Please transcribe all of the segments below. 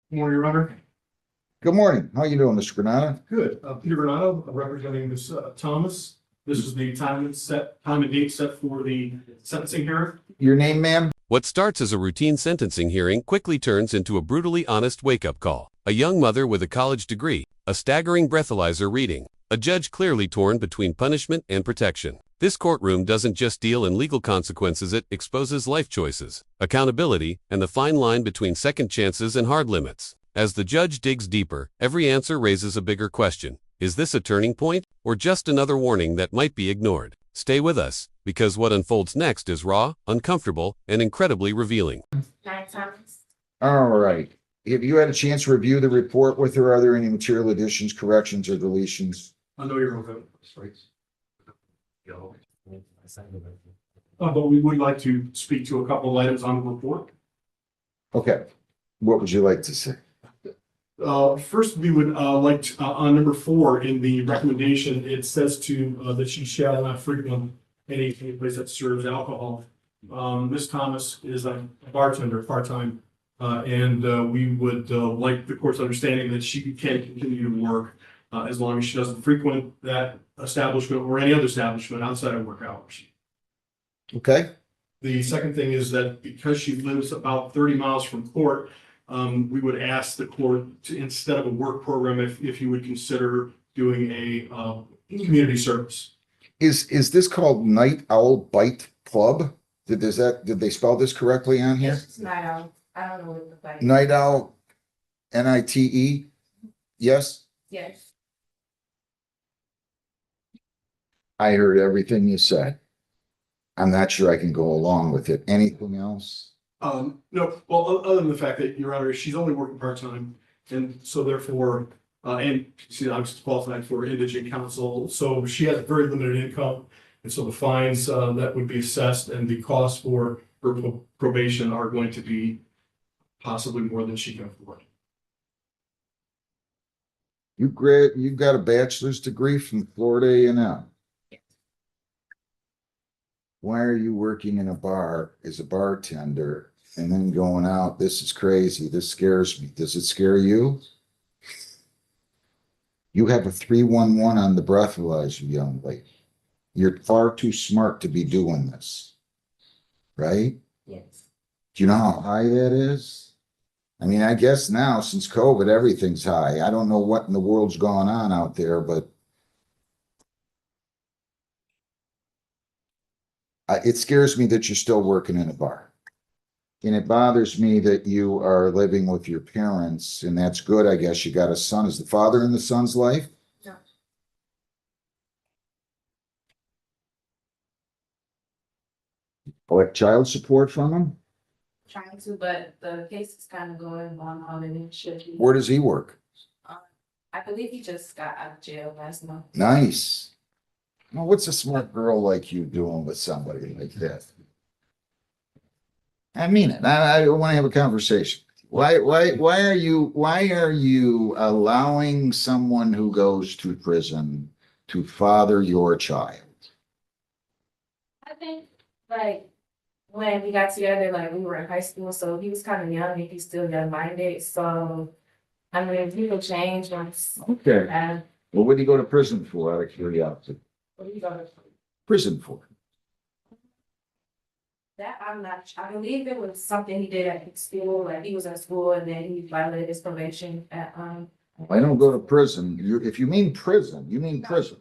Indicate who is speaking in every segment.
Speaker 1: Good morning, Your Honor.
Speaker 2: Good morning. How you doing, Mr. Granata?
Speaker 1: Good. Peter Renato, representing Ms. Thomas. This is the time and date set for the sentencing hearing.
Speaker 2: Your name, ma'am?
Speaker 3: What starts as a routine sentencing hearing quickly turns into a brutally honest wake-up call. A young mother with a college degree, a staggering breathalyzer reading, a judge clearly torn between punishment and protection. This courtroom doesn't just deal in legal consequences, it exposes life choices, accountability, and the fine line between second chances and hard limits. As the judge digs deeper, every answer raises a bigger question. Is this a turning point, or just another warning that might be ignored? Stay with us, because what unfolds next is raw, uncomfortable, and incredibly revealing.
Speaker 2: All right. Have you had a chance to review the report with her? Are there any material additions, corrections, or deletions?
Speaker 1: I know you're okay. But we would like to speak to a couple of items on the report.
Speaker 2: Okay. What would you like to say?
Speaker 1: First, we would like to, on number 4 in the recommendation, it says that she shall not frequent any place that serves alcohol. Ms. Thomas is a bartender part-time, and we would like the court's understanding that she can continue to work as long as she doesn't frequent that establishment or any other establishment outside of work hours.
Speaker 2: Okay.
Speaker 1: The second thing is that because she lives about 30 miles from court, we would ask the court to, instead of a work program, if you would consider doing a community service.
Speaker 2: Is this called Night Owl Bite Club? Did they spell this correctly on here?
Speaker 4: Yes, it's Night Owl. I don't know what the fight.
Speaker 2: Night Owl, NITE? Yes?
Speaker 4: Yes.
Speaker 2: I heard everything you said. I'm not sure I can go along with it. Anything else?
Speaker 1: No, well, other than the fact that, Your Honor, she's only working part-time, and so therefore, and she's obviously qualified for indigent counsel, so she has very limited income, and so the fines that would be assessed and the cost for her probation are going to be possibly more than she can afford.
Speaker 2: You've got a bachelor's degree from Florida A&M. Why are you working in a bar as a bartender and then going out? This is crazy. This scares me. Does it scare you? You have a 311 on the breathalyzer, young lady. You're far too smart to be doing this. Right?
Speaker 4: Yes.
Speaker 2: Do you know how high that is? I mean, I guess now since COVID, everything's high. I don't know what in the world's going on out there, but it scares me that you're still working in a bar. And it bothers me that you are living with your parents, and that's good. I guess you got a son. Is the father in the son's life?
Speaker 4: No.
Speaker 2: Collect child support from him?
Speaker 4: Trying to, but the case is kind of going on and it should be.
Speaker 2: Where does he work?
Speaker 4: I believe he just got out of jail last month.
Speaker 2: Nice. Well, what's a smart girl like you doing with somebody like that? I mean it. I want to have a conversation. Why are you allowing someone who goes to prison to father your child?
Speaker 4: I think like when we got together, like we were in high school, so he was kind of young and he's still young minded. So I mean, people change once.
Speaker 2: Okay.
Speaker 4: And
Speaker 2: Well, what did he go to prison for, out of curiosity?
Speaker 4: what do you got?
Speaker 2: Prison for?
Speaker 4: That I'm not. I believe it was something he did at school. Like he was in school and then he violated his probation at
Speaker 2: I don't go to prison. If you mean prison, you mean prison.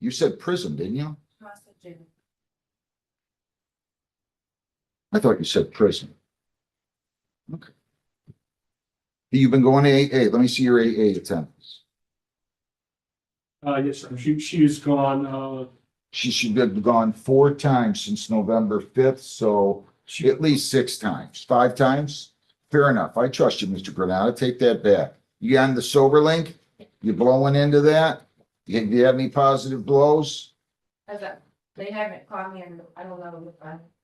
Speaker 2: You said prison, didn't you? I thought you said prison. Okay. You've been going to AA. Let me see your AA attendance.
Speaker 1: Yes, sir. She's gone,
Speaker 2: She's been gone 4 times since November 5th, so at least 6 times. 5 times? Fair enough. I trust you, Mr. Granada. Take that back. You on the sober link? You blowing into that? Do you have any positive blows?
Speaker 4: They haven't called me and I don't know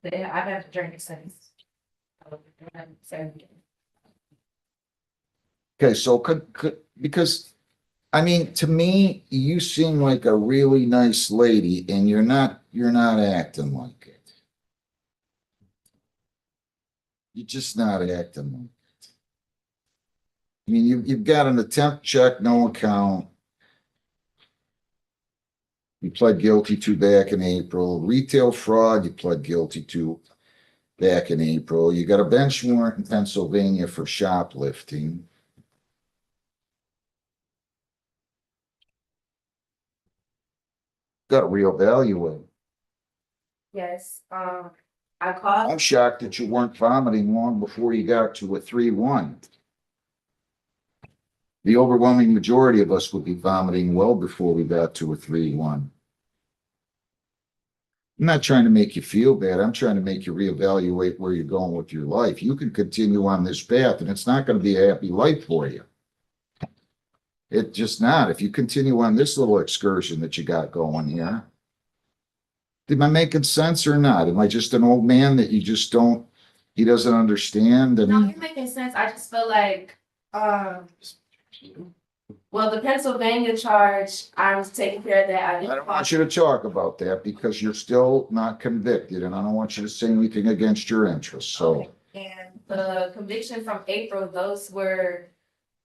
Speaker 4: if I haven't drank since.
Speaker 2: Okay, so because I mean, to me, you seem like a really nice lady, and you're not acting like it. You're just not acting like it. I mean, you've got an attempt check, no account. You pled guilty to back in April. Retail fraud, you pled guilty to back in April. You got a bench warrant in Pennsylvania for shoplifting. Got to reevaluate.
Speaker 4: Yes, I called.
Speaker 2: I'm shocked that you weren't vomiting long before you got to a 3-1. The overwhelming majority of us would be vomiting well before we got to a 3-1. I'm not trying to make you feel bad. I'm trying to make you reevaluate where you're going with your life. You can continue on this path, and it's not going to be a happy life for you. It's just not. If you continue on this little excursion that you got going here, am I making sense or not? Am I just an old man that you just don't, he doesn't understand?
Speaker 4: No,
Speaker 2: And
Speaker 4: you're making sense. I just feel like, well, the Pennsylvania charge, I was taking care of that.
Speaker 2: I don't want you to talk about that because you're still not convicted, and I don't want you to say anything against your interests. So
Speaker 4: Okay. And the conviction from April,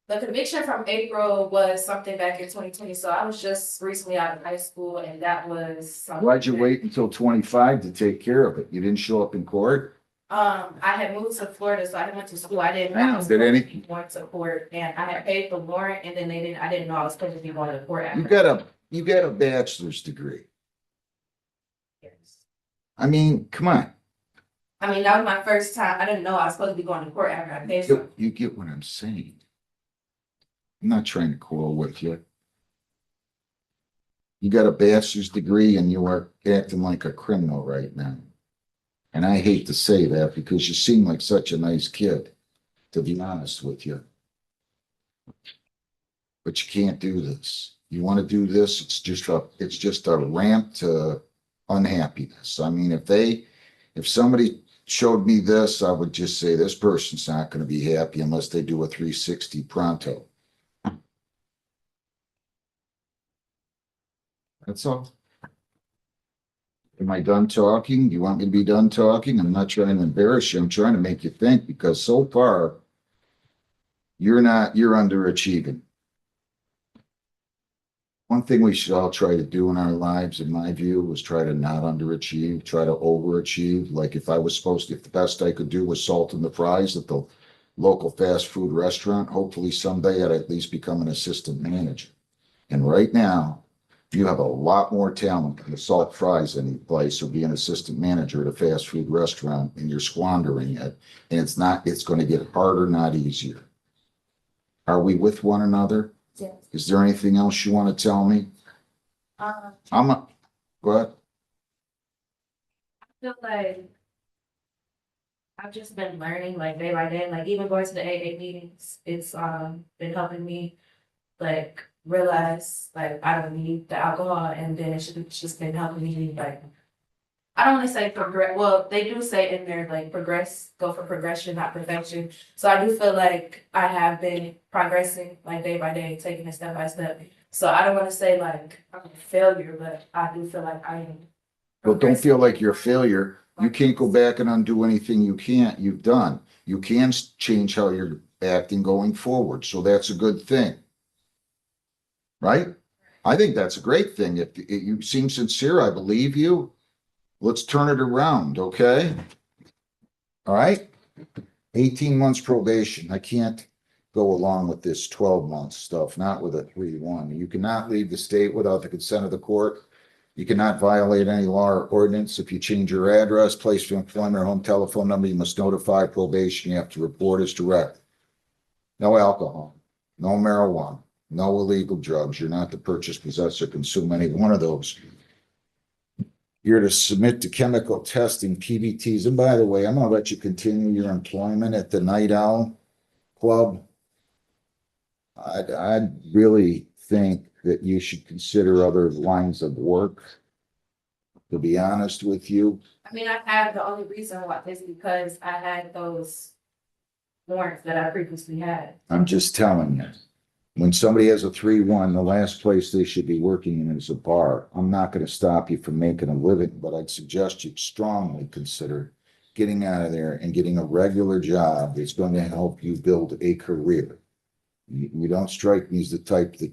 Speaker 4: the conviction from April was something back in 2020. So I was just recently out of high school, and that was something.
Speaker 2: why'd you wait until 25 to take care of it? You didn't show up in court?
Speaker 4: I had moved to Florida, so I went to school. I didn't know
Speaker 2: I know.
Speaker 4: I was
Speaker 2: Did
Speaker 4: supposed
Speaker 2: any-
Speaker 4: to be going to court, and I had paid the warrant, and then I didn't know I was supposed to be going to court
Speaker 2: You
Speaker 4: after.
Speaker 2: got a bachelor's degree.
Speaker 4: Yes.
Speaker 2: I mean, come on.
Speaker 4: I mean, that was my first time. I didn't know I was supposed to be going to court after I paid for it.
Speaker 2: You get what I'm saying. I'm not trying to quarrel with you. You got a bachelor's degree and you are acting like a criminal right now. And I hate to say that because you seem like such a nice kid, to be honest with you. But you can't do this. You want to do this, it's just a ramp to unhappiness. I mean, if somebody showed me this, I would just say this person's not going to be happy unless they do a 360 pronto. That's all. Am I done talking? Do you want me to be done talking? I'm not trying to embarrass you. I'm trying to make you think because so far you're underachieving. One thing we should all try to do in our lives, in my view, is try to not underachieve, try to overachieve. Like if the best I could do was salt in the fries at the local fast food restaurant, hopefully someday I'd at least become an assistant manager. And right now, you have a lot more talent than the salt fries any place or be an assistant manager at a fast food restaurant and you're squandering it. And it's going to get harder, not easier. Are we with one another?
Speaker 4: Yes.
Speaker 2: Is there anything else you want to tell me? Go ahead.
Speaker 4: I feel like I've just been learning like day by day, like even going to the AA meetings, it's been helping me like realize like I don't need the alcohol, and then it's just been helping me like I don't want to say progress. Well, they do say in there like go for progression, not perfection. So I do feel like I have been progressing like day by day, taking it step by step. So I don't want to say like I'm a failure, but I do feel like I am.
Speaker 2: Well, don't feel like you're a failure. You can't go back and undo anything you've done. You can change how you're acting going forward. So that's a good thing. Right? I think that's a great thing. If you seem sincere, I believe you. Let's turn it around, okay? All right? 18 months probation. I can't go along with this 12 months stuff, not with a 3-1. You cannot leave the state without the consent of the court. You cannot violate any law or ordinance. If you change your address, place of employment, or home telephone number, you must notify probation. You have to report as direct. No alcohol, no marijuana, no illegal drugs. You're not to purchase, possess, or consume any one of those. You're to submit to chemical testing, PBTs. And by the way, I'm going to let you continue your employment at the Night Owl Club. I'd really think that you should consider other lines of work, to be honest with you.
Speaker 4: I mean, I had the only reason why is because I had those warrants that I previously had.
Speaker 2: I'm just telling you. When somebody has a 3-1, the last place they should be working in is a bar. I'm not going to stop you from making a living, but I'd suggest you strongly consider getting out of there and getting a regular job that's going to help you build a career. You don't strike me as the type that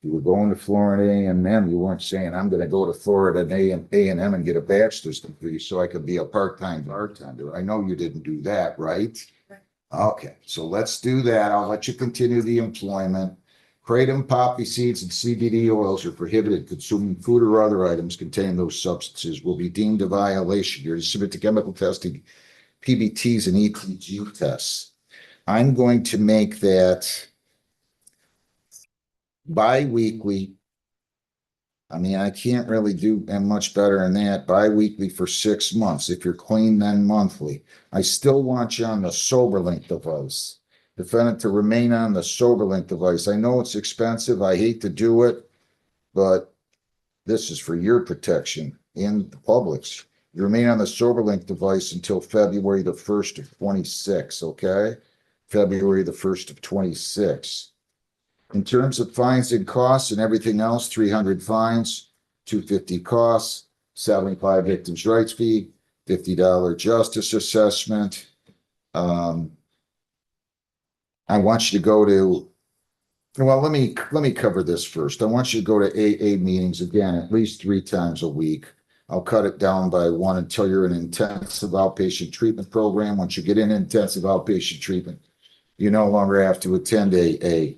Speaker 2: you were going to Florida A&M. You weren't saying, I'm going to go to Florida A&M and get a bachelor's degree so I could be a part-time bartender. I know you didn't do that, right? Okay, so let's do that. I'll let you continue the employment. Kratom, poppy seeds, and CBD oils are prohibited. Consuming food or other items containing those substances will be deemed a violation. You're to submit to chemical testing, PBTs, and ETG tests. I'm going to make that bi-weekly. I mean, I can't really do much better than that. Bi-weekly for 6 months. If you're clean, then monthly. I still want you on the SoberLink device. Defendant to remain on the SoberLink device. I know it's expensive. I hate to do it, but this is for your protection and the public's. You remain on the SoberLink device until February the 1st of 26, okay? February the 1st of 26. In terms of fines and costs and everything else, 300 fines, 250 costs, 75 victims' rights fee, $50 justice assessment. I want you to go to, well, let me cover this first. I want you to go to AA meetings again, at least 3 times a week. I'll cut it down by 1 until you're in an intensive outpatient treatment program. Once you get in intensive outpatient treatment, you no longer have to attend AA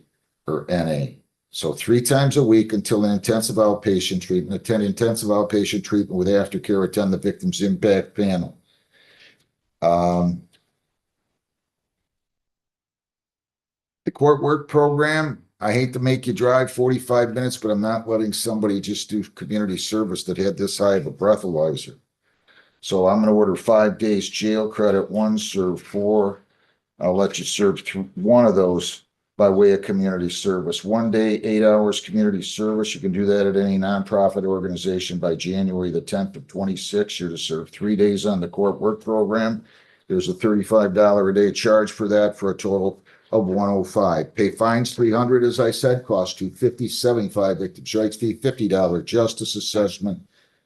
Speaker 2: or NA. So 3 times a week until an intensive outpatient treatment, attend intensive outpatient treatment with aftercare, attend the victim's impact panel. The court work program, I hate to make you drive 45 minutes, but I'm not letting somebody just do community service that had this high of a breathalyzer. So I'm going to order 5 days jail credit, 1 serve 4. I'll let you serve through 1 of those by way of community service. 1 day, 8 hours community service. You can do that at any nonprofit organization by January the 10th of 26. You're to serve 3 days on the court work program. There's a $35 a day charge for that for a total of $105. Pay fines $300, as I said, cost you $50, 75 victims' rights fee, $50 justice assessment.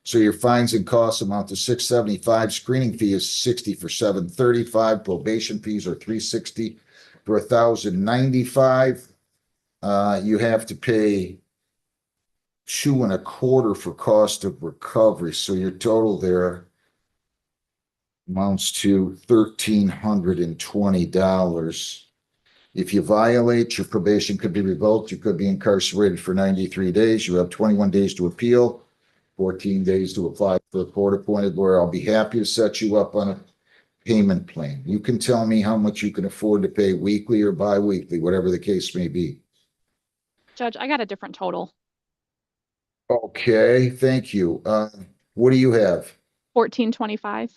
Speaker 2: So your fines and costs amount to $675. Screening fee is $60 for $735. Probation fees are $360 for $1,095. You have to pay $225 for cost of recovery. So your total there amounts to $1,320. If you violate, your probation could be revoked. You could be incarcerated for 93 days. You have 21 days to appeal, 14 days to apply for a court-appointed lawyer. I'll be happy to set you up on a payment plan. You can tell me how much you can afford to pay weekly or bi-weekly, whatever the case may be.
Speaker 5: Judge, I got a different total.
Speaker 2: Okay, thank you. What do you have?
Speaker 5: 1425.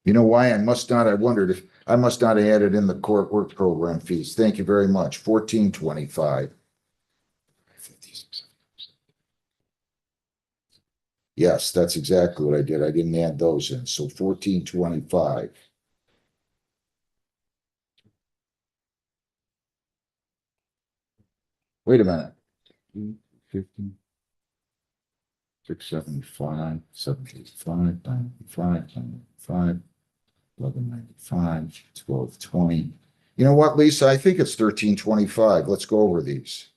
Speaker 2: You know why? I must not have added in the court work program fees. Thank you very much. 1425. Yes, that's exactly what I did. I didn't add those in. So 1425. Wait a minute. 15. 675, 785, 95, 95, 1195, 1220. You know what, Lisa? I think it's 1325. Let's go over these.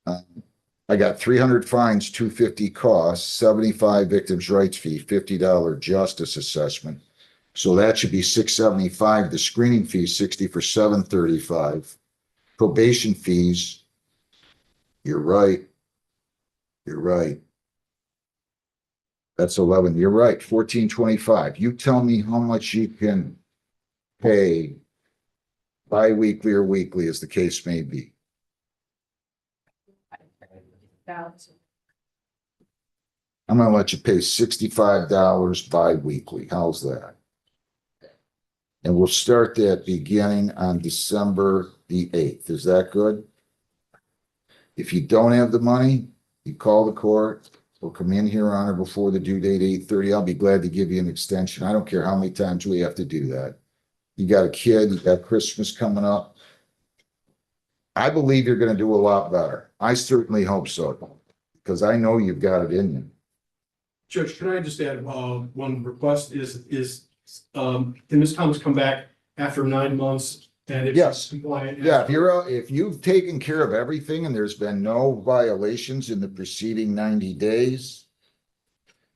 Speaker 2: I got 300 fines, 250 costs, 75 victims' rights fee, $50 justice assessment. So that should be 675. The screening fee, 60 for 735. Probation fees. You're right. You're right. That's 11. You're right. 1425. You tell me how much you can pay bi-weekly or weekly, as the case may be. I'm going to let you pay $65 bi-weekly. How's that? And we'll start that beginning on December the 8th. Is that good? If you don't have the money, you call the court. We'll come in here on or before the due date, 8:30. I'll be glad to give you an extension. I don't care how many times we have to do that. You got a kid, you got Christmas coming up. I believe you're going to do a lot better. I certainly hope so, because I know you've got it in you.
Speaker 1: Judge, can I just add one request? Can Ms. Thomas come back after 9 months And if
Speaker 2: Yes.
Speaker 1: she's compliant.
Speaker 2: Yeah, if you've taken care of everything and there's been no violations in the preceding 90 days,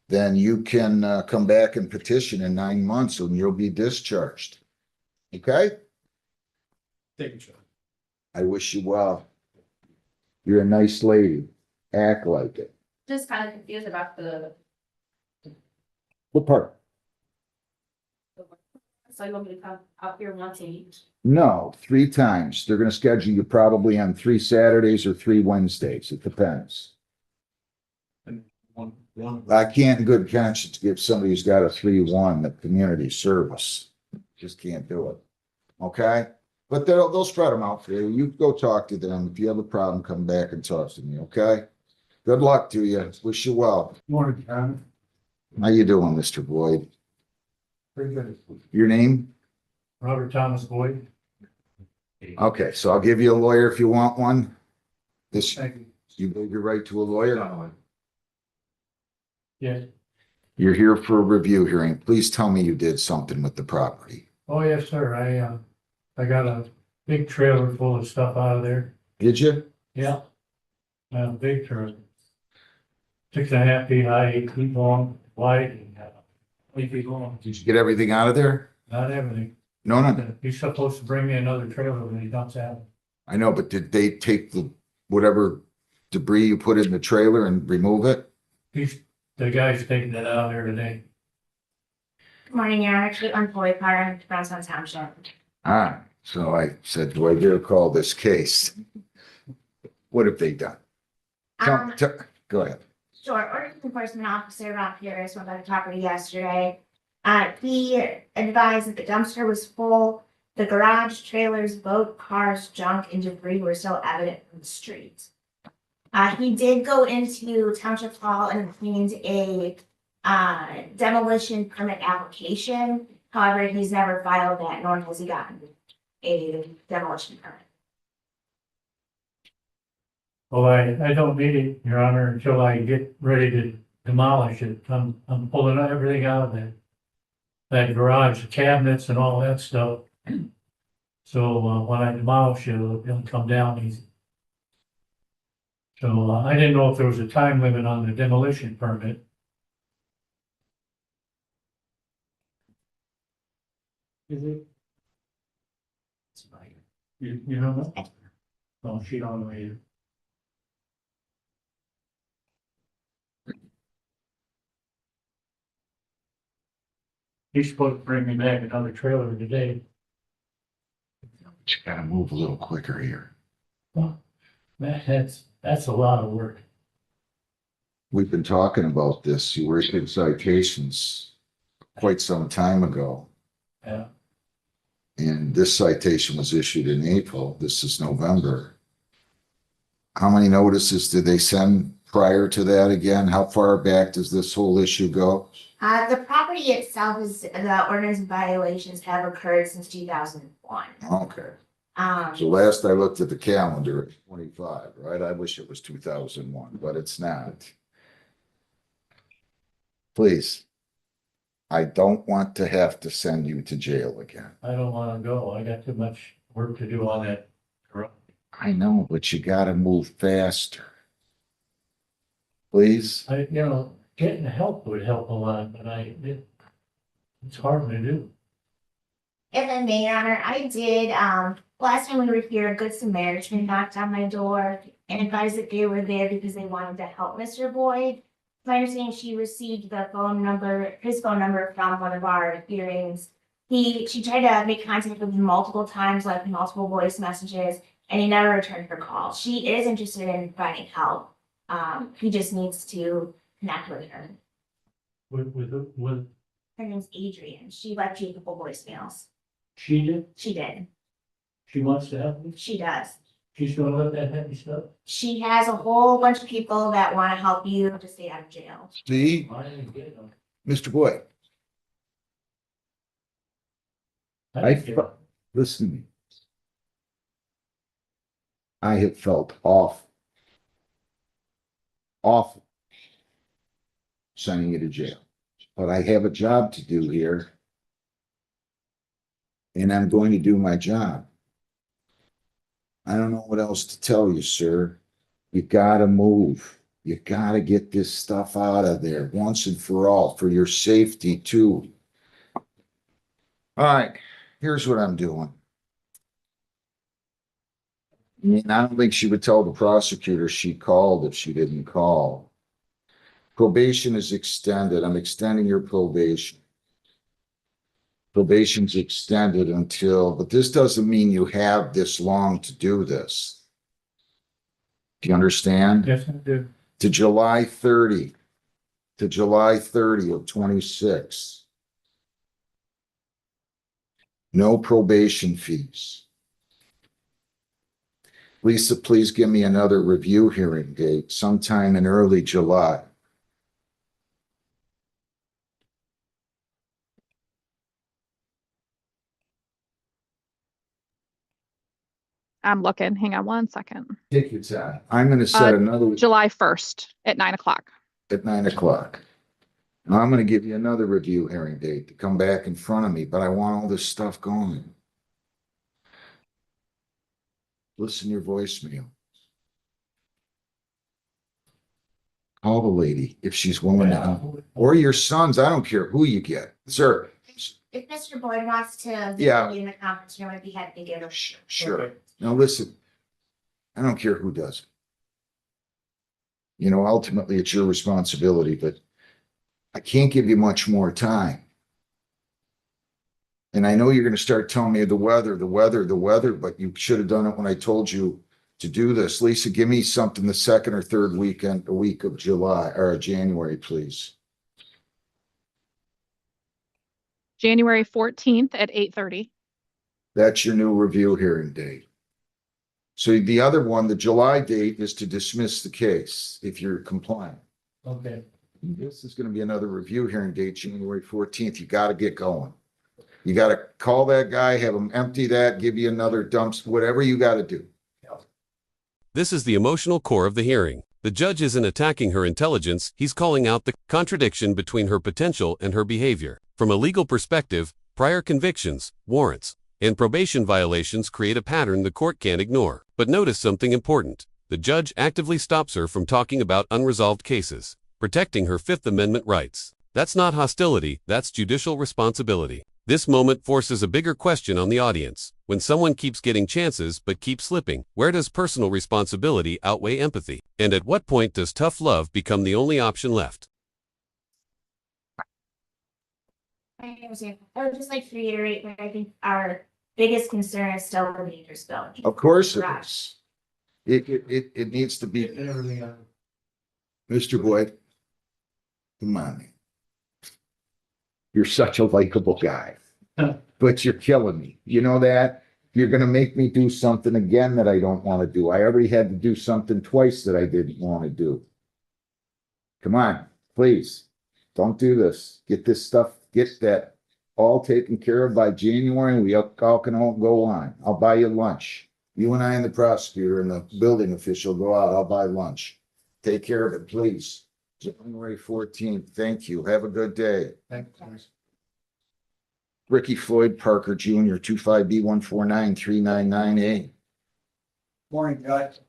Speaker 2: then you can come back and petition in 9 months and you'll be discharged. Okay?
Speaker 1: Thank you, Judge.
Speaker 2: I wish you well. You're a nice lady. Act like it.
Speaker 4: Just kind of confused about the,
Speaker 2: What part?
Speaker 4: so you want me to come up here once a week?
Speaker 2: No, 3 times. They're gonna schedule you probably on 3 Saturdays or 3 Wednesdays. It depends.
Speaker 1: One.
Speaker 2: I can't in good conscience give somebody who's got a 3-1 the community service. Just can't do it. Okay? But they'll spread them out for you. You go talk to them. If you have a problem, come back and talk to me, okay? Good luck to you. Wish you well.
Speaker 1: Morning, John.
Speaker 2: How you doing, Mr. Boyd?
Speaker 1: Very good.
Speaker 2: Your name?
Speaker 1: Robert Thomas Boyd.
Speaker 2: Okay, so I'll give you a lawyer if you want one. This,
Speaker 1: Thank you.
Speaker 2: you gave your right to a lawyer?
Speaker 1: Yes.
Speaker 2: You're here for a review hearing. Please tell me you did something with the property.
Speaker 1: Oh, yes, sir. I got a big trailer full of stuff out of there.
Speaker 2: Did you?
Speaker 1: Yeah. A big trailer. 6.5 feet high, 8 feet long, wide, and 8 feet long.
Speaker 2: Did you get everything out of there?
Speaker 1: Not everything.
Speaker 2: No.
Speaker 1: He's supposed to bring me another trailer when he dumps out.
Speaker 2: I know, but did they take the whatever debris you put in the trailer and remove it?
Speaker 1: The guy's taking it out there today.
Speaker 4: Good morning, Your Honor. Caitlin Floyd, Potter, Brownstown Township.
Speaker 2: Ah, so I said, do I dare call this case? What have they done? Go ahead.
Speaker 4: Sure, Ordinance Enforcement Officer Rob Harris went by the property yesterday. He advised that the dumpster was full. The garage, trailers, boat, cars, junk, and debris were still evident from the street. He did go into Township Hall and obtained a demolition permit application. However, he's never filed that, nor has he gotten a demolition permit.
Speaker 1: Well, I don't need it, Your Honor, until I get ready to demolish it. I'm pulling everything out of that garage, the cabinets and all that stuff. So, when I demolish it, it'll come down easy. So, I didn't know if there was a time limit on the demolition permit. Is it? You don't know? Oh, she don't know either. He's supposed to bring me back another trailer today.
Speaker 2: You gotta move a little quicker here.
Speaker 1: Well, that's a lot of work.
Speaker 2: We've been talking about this. You were issued citations quite some time ago.
Speaker 1: Yeah.
Speaker 2: And this citation was issued in April. This is November. How many notices did they send prior to that again? How far back does this whole issue go?
Speaker 4: The property itself is, the ordinance violations have occurred since 2001.
Speaker 2: Okay. So last I looked at the calendar, it's 25, right? I wish it was 2001, but it's not. Please. I don't want to have to send you to jail again.
Speaker 1: I don't wanna go. I got too much work to do on that.
Speaker 2: I know, but you gotta move faster. Please?
Speaker 1: Getting help would help a lot, but it's hard to do.
Speaker 4: If I may, Your Honor, I did, last time we were here, a Good Samaritan knocked on my door and advised that they were there because they wanted to help Mr. Boyd. My understanding, she received his phone number from one of our hearings. She tried to make contact with him multiple times, left multiple voice messages, and he never returned her call. She is interested in finding help. He just needs to connect with her.
Speaker 1: With
Speaker 4: Her name's Adrian. She left you a couple voicemails.
Speaker 1: she did,
Speaker 4: She did.
Speaker 1: she wants to help me.
Speaker 4: She does.
Speaker 1: She's gonna let that heavy stuff.
Speaker 4: She has a whole bunch of people that want to help you to stay out of jail.
Speaker 2: See,
Speaker 1: I didn't get it.
Speaker 2: Mr. Boyd, listen to me. I have felt awful sending you to jail, but I have a job to do here. And I'm going to do my job. I don't know what else to tell you, sir. You gotta move. You gotta get this stuff out of there once and for all, for your safety too. All right, here's what I'm doing. I mean, I don't think she would tell the prosecutor she called if she didn't call. Probation is extended. I'm extending your probation. Probation's extended until, but this doesn't mean you have this long to do this. Do you understand?
Speaker 1: Yes, I do.
Speaker 2: To July 30, to July 30 of 26. No probation fees. Lisa, please give me another review hearing date sometime in early July.
Speaker 5: I'm looking. Hang on one second.
Speaker 2: Take your time. I'm going to set another
Speaker 5: July 1st at 9 o'clock.
Speaker 2: at 9 o'clock. Now I'm going to give you another review hearing date to come back in front of me, but I want all this stuff going. Listen to your voicemail. Call the lady if she's willing to, or your sons. I don't care who you get, sir.
Speaker 6: If Mr. Boyd wants to
Speaker 2: Yeah.
Speaker 6: be in the conference room, I'd be happy to give him.
Speaker 2: Sure. Now listen, I don't care who does it. You know, ultimately it's your responsibility, but I can't give you much more time. And I know you're going to start telling me the weather, but you should have done it when I told you to do this. Lisa, give me something the second or third week of July or January, please.
Speaker 5: January 14th at 8:30.
Speaker 2: That's your new review hearing date. So the other one, the July date, is to dismiss the case if you're compliant.
Speaker 1: Okay.
Speaker 2: This is going to be another review hearing date, January 14th. You got to get going. You got to call that guy, have him empty that, give you another dumps, whatever you got to do.
Speaker 3: This is the emotional core of the hearing. The judge isn't attacking her intelligence, he's calling out the contradiction between her potential and her behavior. From a legal perspective, prior convictions, warrants, and probation violations create a pattern the court can't ignore. But notice something important. The judge actively stops her from talking about unresolved cases, protecting her Fifth Amendment rights. That's not hostility, that's judicial responsibility. This moment forces a bigger question on the audience. When someone keeps getting chances but keeps slipping, where does personal responsibility outweigh empathy? And at what point does tough love become the only option left?
Speaker 6: I understand. I would just like to reiterate that I think our biggest concern is still the dangerous zone.
Speaker 2: Of course it
Speaker 6: Right.
Speaker 2: is. It needs to be. Mr. Boyd, come on. Man. You're such a likable guy, but you're killing me. You know that? You're going to make me do something again that I don't want to do. I already had to do something twice that I didn't want to do. Come on, please. Don't do this. Get this stuff, get that all taken care of by January, and we all can all go on. I'll buy you lunch. You and I and the prosecutor and the building official go out. I'll buy lunch. Take care of it, please. January 14th. Thank you. Have a good day.
Speaker 1: Thanks.
Speaker 2: Ricky Floyd Parker Jr., 25B1493998.
Speaker 1: Morning, guys.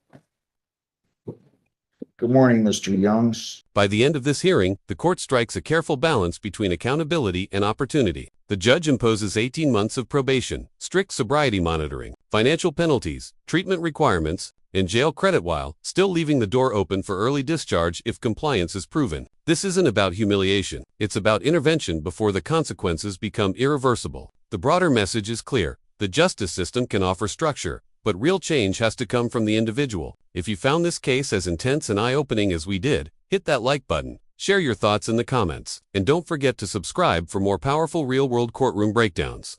Speaker 2: Good morning, Mr. Youngs.
Speaker 3: By the end of this hearing, the court strikes a careful balance between accountability and opportunity. The judge imposes 18 months of probation, strict sobriety monitoring, financial penalties, treatment requirements, and jail credit while still leaving the door open for early discharge if compliance is proven. This isn't about humiliation. It's about intervention before the consequences become irreversible. The broader message is clear. The justice system can offer structure, but real change has to come from the individual. If you found this case as intense and eye-opening as we did, hit that like button, share your thoughts in the comments, and don't forget to subscribe for more powerful real-world courtroom breakdowns.